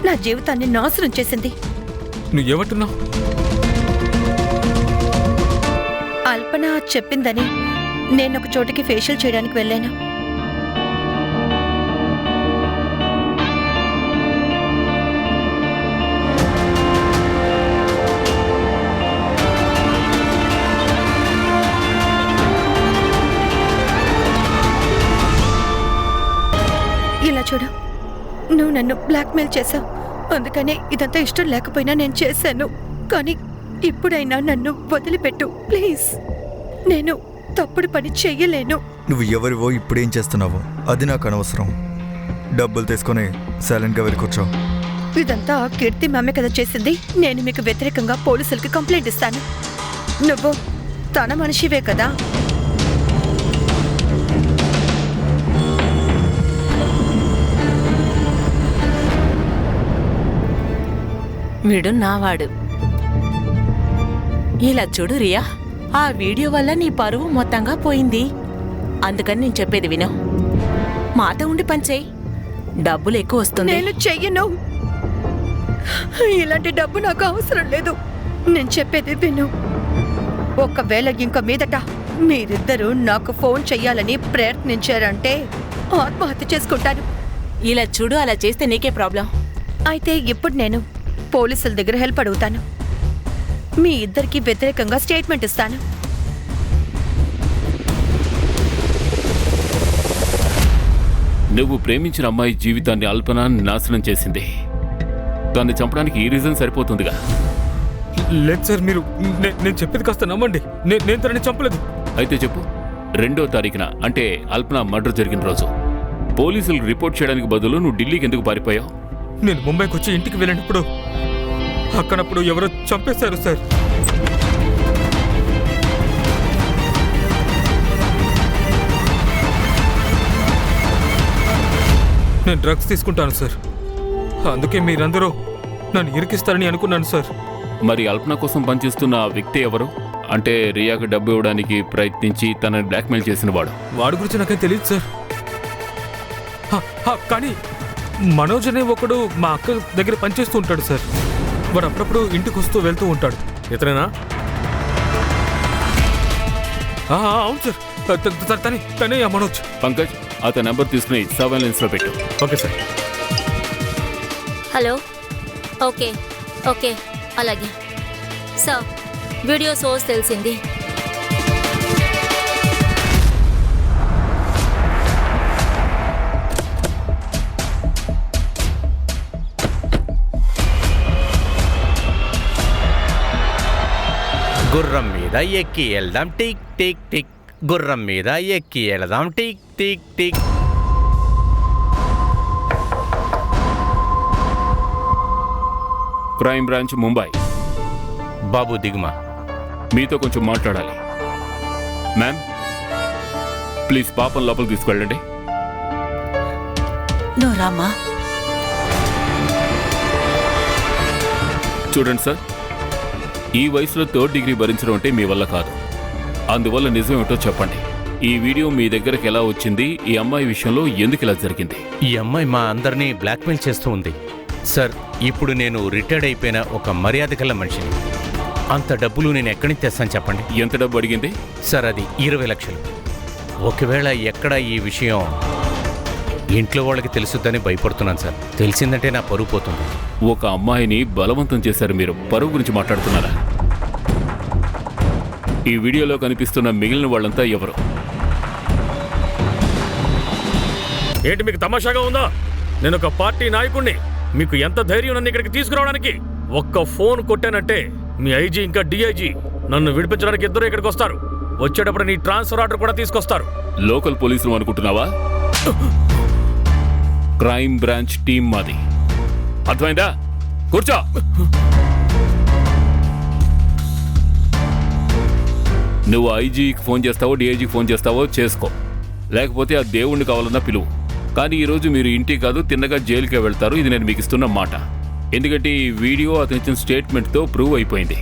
S2: నా జీవితాన్ని నాశనం చేసింది.
S8: నువ్వేమంటున్నావు?
S2: అల్పన చెప్పిందని నేను ఒక చోటికి ఫేషియల్ చేయడానికి వెళ్ళాను. ఇలా చూడు, నువ్వు నన్ను బ్లాక్మెయిల్ చేశావు. అందుకనే ఇదంతా ఇష్టం లేకపోయినా నేను చేశాను. కానీ ఇప్పుడైనా నన్ను వదిలిపెట్టు ప్లీజ్. నేను తప్పుడు పని చెయ్యలేను.
S7: నువ్వు ఎవరివో ఇప్పుడేం చేస్తున్నావో అది నాకు అనవసరం. డబ్బులు తీసుకొని సైలెంట్గా వెళ్ళి కూర్చో.
S2: ఇదంతా ఆ కీర్తి మామే కదా చేసింది. నేను మీకు వ్యతిరేకంగా పోలీసులకి కంప్లైంట్ ఇస్తాను. నువ్వు తన మనిషివే కదా.
S4: వీడు నావాడు. ఇలా చూడు రియా, ఆ వీడియో వల్ల నీ పరువు మొత్తంగా పోయింది. అందుకని నేను చెప్పేది విను. మాతో ఉండి పనిచేయి, డబ్బులు ఎక్కువ వస్తుంది.
S2: నేను చెయ్యను. ఇలాంటి డబ్బు నాకు అవసరం లేదు. నేను చెప్పేది విను. ఒకవేళ ఇంక మీదట మీరిద్దరూ నాకు ఫోన్ చెయ్యాలని ప్రయత్నించారంటే ఆత్మహత్య చేసుకుంటాను.
S4: ఇలా చూడు, అలా చేస్తే నీకే ప్రాబ్లం.
S2: అయితే ఇప్పుడు నేను పోలీసుల దగ్గర హెల్ప్ అడుగుతాను. మీ ఇద్దరికి వ్యతిరేకంగా స్టేట్మెంట్ ఇస్తాను.
S9: నువ్వు ప్రేమించిన అమ్మాయి జీవితాన్ని అల్పన నాశనం చేసింది. దాన్ని చంపడానికి ఈ రీజన్ సరిపోతుందిగా.
S8: లేదు సార్, మీరు నేను చెప్పేది కాస్త నమ్మండి. నేను తనని చంపలేదు.
S9: అయితే చెప్పు, 2వ తారీఖున అంటే అల్పన మర్డర్ జరిగిన రోజు పోలీసులకు రిపోర్ట్ చేయడానికి బదులు నువ్వు ఢిల్లీకి ఎందుకు పారిపోయావు?
S8: నేను ముంబైకి వచ్చి ఇంటికి వెళ్ళినప్పుడు అక్కడప్పుడు ఎవరో చంపేశారు సార్. నేను డ్రగ్స్ తీసుకుంటాను సార్. అందుకే మీరందరూ నన్ను ఇరికిస్తారని అనుకున్నాను సార్.
S9: మరి అల్పన కోసం పనిచేస్తున్న ఆ వ్యక్తి ఎవరు? అంటే రియాకు డబ్బు ఇవ్వడానికి ప్రయత్నించి తనని బ్లాక్మెయిల్ చేసిన
S8: వాడి గురించి నాకేం తెలియదు సార్. కానీ మనోజ్ అనే ఒకడు మా అక్క దగ్గర పనిచేస్తూ ఉంటాడు సార్. వాడు అప్పుడప్పుడు ఇంటికి వస్తూ వెళ్తూ ఉంటాడు. ఇతనేనా? అవును సార్, తనే మనోజ్.
S9: పంకజ్, అతని నెంబర్ తీసుకుని సర్వేలెన్స్ లో పెట్టు.
S8: Okay sir.
S6: Hello. Okay okay అలాగే సార్. వీడియో సోర్స్ తెలిసింది.
S3: గుర్రం మీద ఎక్కి వెళ్దాం టిక్ టిక్ టిక్, గుర్రం మీద ఎక్కి వెళ్దాం tick tick tick.
S9: Crime branch Mumbai.
S3: బాబు దిగుమా.
S9: మీతో కొంచెం మాట్లాడాలి. మ్యామ్ ప్లీజ్ పాపం లోపలికి తీసుకెళ్ళండి.
S1: నువ్వు రామ్మా.
S9: చూడండి సార్, ఈ వయసులో 3rd డిగ్రీ భరించడం అంటే మీ వల్ల కాదు. అందువల్ల నిజమేమిటో చెప్పండి. ఈ వీడియో మీ దగ్గరకు ఎలా వచ్చింది? ఈ అమ్మాయి విషయంలో ఎందుకు ఇలా జరిగింది?
S3: ఈ అమ్మాయి మా అందరినీ బ్లాక్మెయిల్ చేస్తూ ఉంది సార్. ఇప్పుడు నేను రిటైర్డ్ అయిపోయిన ఒక మర్యాద గల మనిషిని. అంత డబ్బులు నేను ఎక్కడి నుంచి తెస్తాను చెప్పండి?
S9: ఎంత డబ్బు అడిగింది?
S3: సార్ అది 20 లక్షలు. ఒకవేళ ఎక్కడ ఈ విషయం ఇంట్లో వాళ్ళకి తెలుసుద్దని భయపడుతున్నాను సార్. తెలిసిందంటే నా పరువు పోతుంది.
S9: ఒక అమ్మాయిని బలవంతం చేశారు మీరు. పరువు గురించి మాట్లాడుతున్నారా? ఈ వీడియోలో కనిపిస్తున్న మిగిలిన వాళ్ళంతా ఎవరు?
S8: ఏంటి మీకు తమాషాగా ఉందా? నేను ఒక పార్టీ నాయకుడిని. మీకు ఎంత ధైర్యం నన్ను ఇక్కడికి తీసుకురావడానికి? ఒక్క ఫోన్ కొట్టానంటే మీ ఐజీ ఇంకా డిఐజీ నన్ను విడిపించడానికి ఇద్దరు ఇక్కడికి వస్తారు. వచ్చేటప్పుడు నీ ట్రాన్స్ఫర్ ఆర్డర్ కూడా తీసుకొస్తారు.
S9: లోకల్ పోలీసులు అనుకుంటున్నావా? క్రైమ్ బ్రాంచ్ టీం మాది. అర్థమైందా? కూర్చో. నువ్వు ఐజీకి ఫోన్ చేస్తావో డిఐజీకి ఫోన్ చేస్తావో చేసుకో, లేకపోతే ఆ దేవుణ్ణి కావాలన్నా పిలువు. కానీ ఈరోజు మీరు ఇంటికి కాదు తిన్నగా జైలుకే వెళ్తారు. ఇది నేను మీకు ఇస్తున్న మాట. ఎందుకంటే ఈ వీడియో అతని ఇచ్చిన స్టేట్మెంట్తో ప్రూవ్ అయిపోయింది.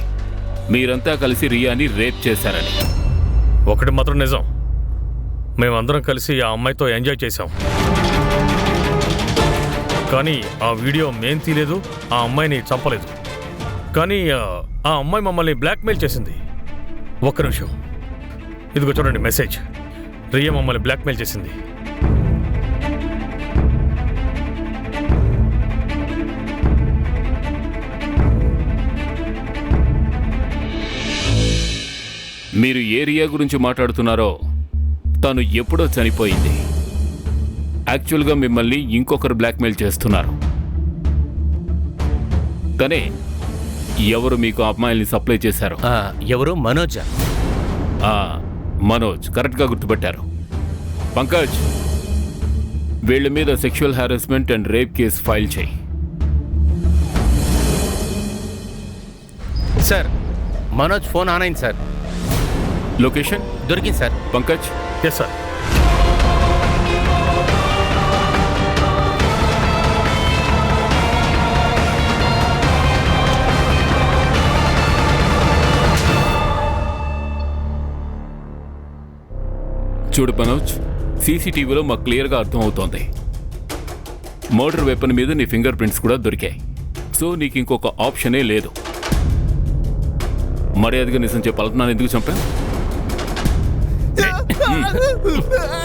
S9: మీరంతా కలిసి రియాని రేప్ చేశారని.
S8: ఒకటి మాత్రం నిజం, మేమందరం కలిసి ఆ అమ్మాయితో ఎంజాయ్ చేశాం. కానీ ఆ వీడియో మేం తీయలేదు, ఆ అమ్మాయిని చంపలేదు. కానీ ఆ అమ్మాయి మమ్మల్ని బ్లాక్మెయిల్ చేసింది. ఒక్క నిమిషం, ఇదిగో చూడండి మెసేజ్. రియా మమ్మల్ని బ్లాక్మెయిల్ చేసింది.
S9: మీరు ఏ రియా గురించి మాట్లాడుతున్నారో తను ఎప్పుడో చనిపోయింది. యాక్చువల్గా మిమ్మల్ని ఇంకొకరు బ్లాక్మెయిల్ చేస్తున్నారు. తనే ఎవరు మీకు అమ్మాయిల్ని సప్లై చేశారు?
S3: ఎవరు? మనోజ్.
S9: మనోజ్ కరెక్ట్గా గుర్తుపెట్టారు. పంకజ్, వీళ్ళ మీద sexual harassment and rape case file చేయి.
S3: సార్ మనోజ్ ఫోన్ ఆన్ అయింది సార్.
S9: లొకేషన్
S3: దొరికింది సార్.
S9: పంకజ్.
S8: Yes sir.
S9: చూడు మనోజ్, సీసీటీవీలో మాకు క్లియర్గా అర్థమవుతోంది. మర్డర్ వెపన్ మీద నీ ఫింగర్ ప్రింట్స్ కూడా దొరికాయి. సో నీకు ఇంకొక ఆప్షనే లేదు. మర్యాదగా నిజం చెప్పు, అల్పనాన్ని ఎందుకు చంపా?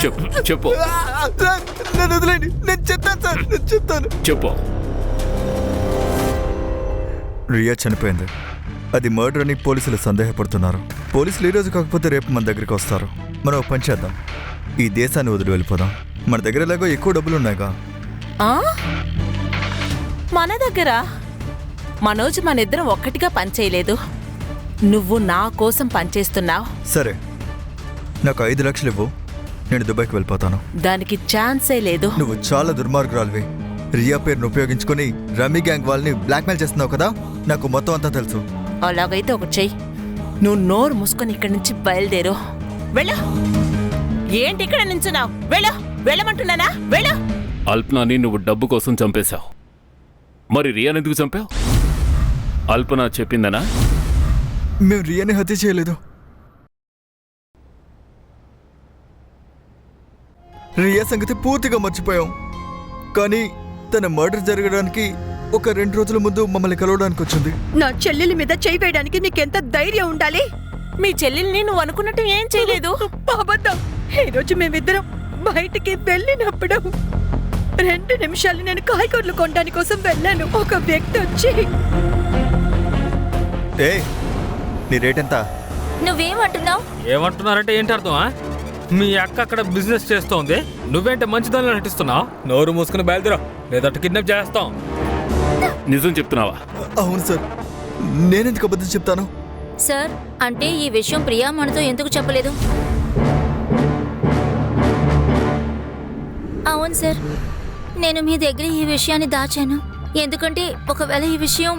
S9: చెప్పు చెప్పు చెప్పు.
S7: రియా చనిపోయింది. అది మర్డర్ అని పోలీసులు సందేహపడుతున్నారు. పోలీసులు ఈ రోజు కాకపోతే రేపు మన దగ్గరికి వస్తారు. మనం ఒక పని చేద్దాం, ఈ దేశాన్ని వదిలి వెళ్ళిపోదాం. మన దగ్గర ఎలాగో ఎక్కువ డబ్బులు ఉన్నాయిగా.
S4: మన దగ్గర మనోజ్ మనిద్దరం ఒక్కటిగా పనిచేయలేదు. నువ్వు నా కోసం పనిచేస్తున్నావు.
S7: సరే, నాకు 5 లక్షలు ఇవ్వు, నేను దుబాయ్కి వెళ్ళిపోతాను.
S4: దానికి ఛాన్సే లేదు.
S7: నువ్వు చాలా దుర్మార్గురాలివి. రియా పేరును ఉపయోగించుకొని రమ్మీ గ్యాంగ్ వాళ్ళని బ్లాక్మెయిల్ చేస్తున్నావు కదా. నాకు మొత్తం అంతా తెలుసు.
S4: అలాగైతే ఒకటి చెయ్యి, నువ్వు నోరు మూసుకొని ఇక్కడి నుంచి బయలుదేరు. వెళ్ళు. ఏంటి ఇక్కడ నించున్నావు? వెళ్ళు. వెళ్ళమంటున్నానా? వెళ్ళు.
S9: అల్పనాని నువ్వు డబ్బు కోసం చంపేశావు. మరి రియాని ఎందుకు చంపావు? అల్పన చెప్పిందనా?
S7: మేము రియాని హత్య చేయలేదు. రియా సంగతి పూర్తిగా మర్చిపోయాం. కానీ తన మర్డర్ జరగడానికి ఒక 2 రోజుల ముందు మమ్మల్ని కలవడానికి వచ్చింది.
S2: నా చెల్లెలి మీద చేయి వేయడానికి నీకెంత ధైర్యం ఉండాలి?
S4: మీ చెల్లెల్ని నువ్వు అనుకున్నట్టు ఏం చేయలేదు.
S2: అబద్ధం. ఈ రోజు మేమిద్దరం బయటికి వెళ్ళినప్పుడు 2 నిమిషాలు నేను కాయగూరలు కొనడానికి కోసం వెళ్ళాను. ఒక వ్యక్తి వచ్చి,
S7: ఏ నీ రేట్ ఎంత?
S6: నువ్వేమంటున్నావు?
S8: ఏమంటున్నారంటే ఏంటి అర్థం? మీ అక్క అక్కడ బిజినెస్ చేస్తోంది, నువ్వేంటే మంచిదానిలో నటిస్తున్నావు? నోరు మూసుకుని బయలుదేరా, లేదంటే కిడ్నాప్ చేస్తాం.
S9: నిజం చెప్తున్నావా?
S7: అవును సార్, నేనెందుకు అబద్ధం చెప్తాను?
S6: సార్, అంటే ఈ విషయం ప్రియా మనతో ఎందుకు చెప్పలేదు? అవును సార్, నేను మీ దగ్గర ఈ విషయాన్ని దాచాను. ఎందుకంటే ఒకవేళ ఈ విషయం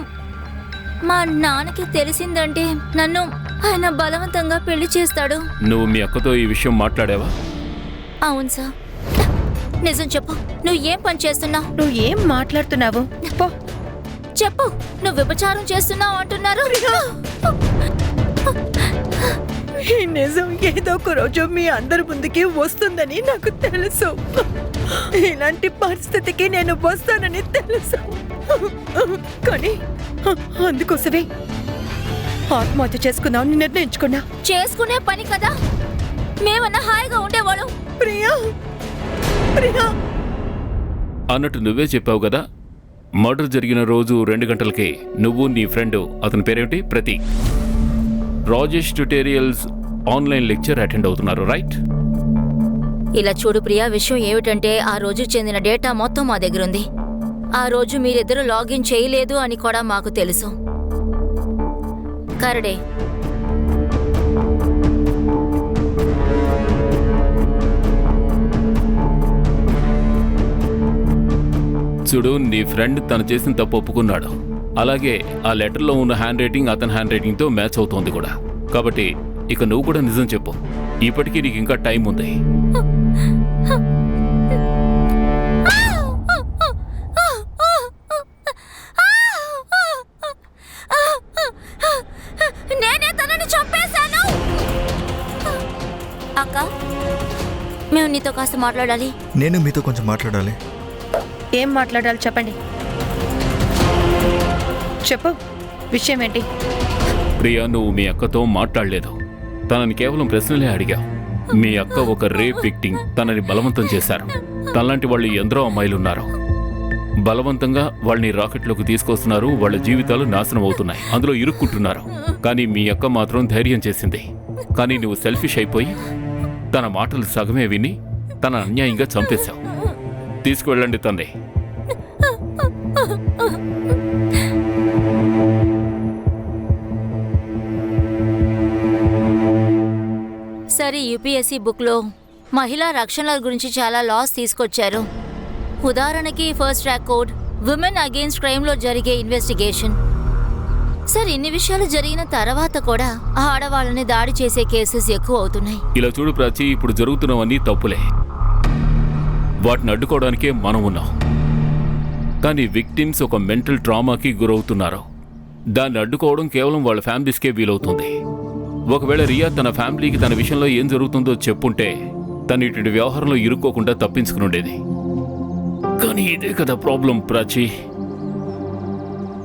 S6: మా నాన్నకి తెలిసిందంటే నన్ను ఆయన బలవంతంగా పెళ్లి చేస్తాడు.
S9: నువ్వు మీ అక్కతో ఈ విషయం మాట్లాడావా?
S6: అవును సార్. నిజం చెప్పు, నువ్వు ఏం పని చేస్తున్నావు?
S2: నువ్వు ఏం మాట్లాడుతున్నావు? పో.
S6: చెప్పు, నువ్వు వ్యభిచారం చేస్తున్నావు అంటున్నారు.
S2: ఈ నిజం ఏదో ఒక రోజు మీ అందరి ముందుకి వస్తుందని నాకు తెలుసు. ఇలాంటి పరిస్థితికి నేను వస్తానని తెలుసు. కానీ అందుకోసమే ఆత్మహత్య చేసుకుందామని నిర్ణయించుకున్నా.
S6: చేసుకునే పని కదా, మేమన్నా హాయిగా ఉండేవాళ్ళం.
S2: ప్రియా, ప్రియా
S9: అన్నట్టు నువ్వే చెప్పావు కదా, మర్డర్ జరిగిన రోజు 2 గంటలకి నువ్వు నీ ఫ్రెండ్, అతని పేరేమిటి, Prateek, Rajesh tutorials online lecture attend అవుతున్నారు, రైట్?
S6: ఇలా చూడు ప్రియా, విషయం ఏమిటంటే ఆ రోజు చెందిన డేటా మొత్తం మా దగ్గర ఉంది. ఆ రోజు మీరిద్దరూ లాగిన్ చేయలేదు అని కూడా మాకు తెలుసు. కరడే,
S9: చూడు, నీ ఫ్రెండ్ తను చేసిన తప్పు ఒప్పుకున్నాడు. అలాగే ఆ లెటర్లో ఉన్న హ్యాండ్ రైటింగ్ అతని హ్యాండ్ రైటింగ్తో మ్యాచ్ అవుతోంది కూడా. కాబట్టి ఇక నువ్వు కూడా నిజం చెప్పు. ఇప్పటికీ నీకు ఇంకా టైం ఉంది.
S6: నేనే తనని చంపేశాను. అక్క, మేము నీతో కాస్త మాట్లాడాలి.
S7: నేను మీతో కొంచెం మాట్లాడాలి.
S2: ఏం మాట్లాడాలి చెప్పండి. చెప్పు, విషయం ఏంటి?
S9: ప్రియా, నువ్వు మీ అక్కతో మాట్లాడలేదు. తనని కేవలం ప్రశ్నలే అడిగావు. మీ అక్క ఒక రేప్ విక్టిమ్. తనని బలవంతం చేశారు. తనలాంటి వాళ్ళు ఎందరో అమ్మాయిలున్నారు. బలవంతంగా వాళ్ళని రాకెట్లోకి తీసుకొస్తున్నారు. వాళ్ళ జీవితాలు నాశనం అవుతున్నాయి, అందులో ఇరుక్కుంటున్నారు. కానీ మీ అక్క మాత్రం ధైర్యం చేసింది. కానీ నువ్వు సెల్ఫిష్ అయిపోయి తన మాటలు సగమే విని తన అన్యాయంగా చంపేశావు. తీసుకువెళ్ళండి తండ్రి.
S6: సరే, యూపీఎస్సీ బుక్లో మహిళా రక్షణల గురించి చాలా లాస్ తీసుకొచ్చారు. ఉదాహరణకి fast track code, women against క్రైమ్లో జరిగే ఇన్వెస్టిగేషన్. సార్, ఇన్ని విషయాలు జరిగిన తర్వాత కూడా ఆడవాళ్ళని దాడి చేసే కేసెస్ ఎక్కువ అవుతున్నాయి.
S9: ఇలా చూడు ప్రాచి, ఇప్పుడు జరుగుతున్నవన్నీ తప్పులే. వాటిని అడ్డుకోవడానికే మనం ఉన్నాం. కానీ విక్టిమ్స్ ఒక మెంటల్ ట్రామాకి గురవుతున్నారు. దాన్ని అడ్డుకోవడం కేవలం వాళ్ళ ఫ్యామిలీస్కే వీలవుతుంది. ఒకవేళ రియా తన ఫ్యామిలీకి తన విషయంలో ఏం జరుగుతుందో చెప్పుంటే తను ఇటువంటి వ్యవహారంలో ఇరుక్కోకుండా తప్పించుకుని ఉండేది. కానీ ఇదే కదా ప్రాబ్లం ప్రాచి.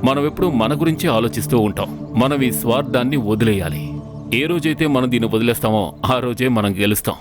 S9: మనం ఎప్పుడూ మన గురించి ఆలోచిస్తూ ఉంటాం. మనం ఈ స్వార్థాన్ని వదిలేయాలి. ఏ రోజైతే మనం దీన్ని వదిలేస్తామో ఆ రోజే మనం గెలుస్తాం.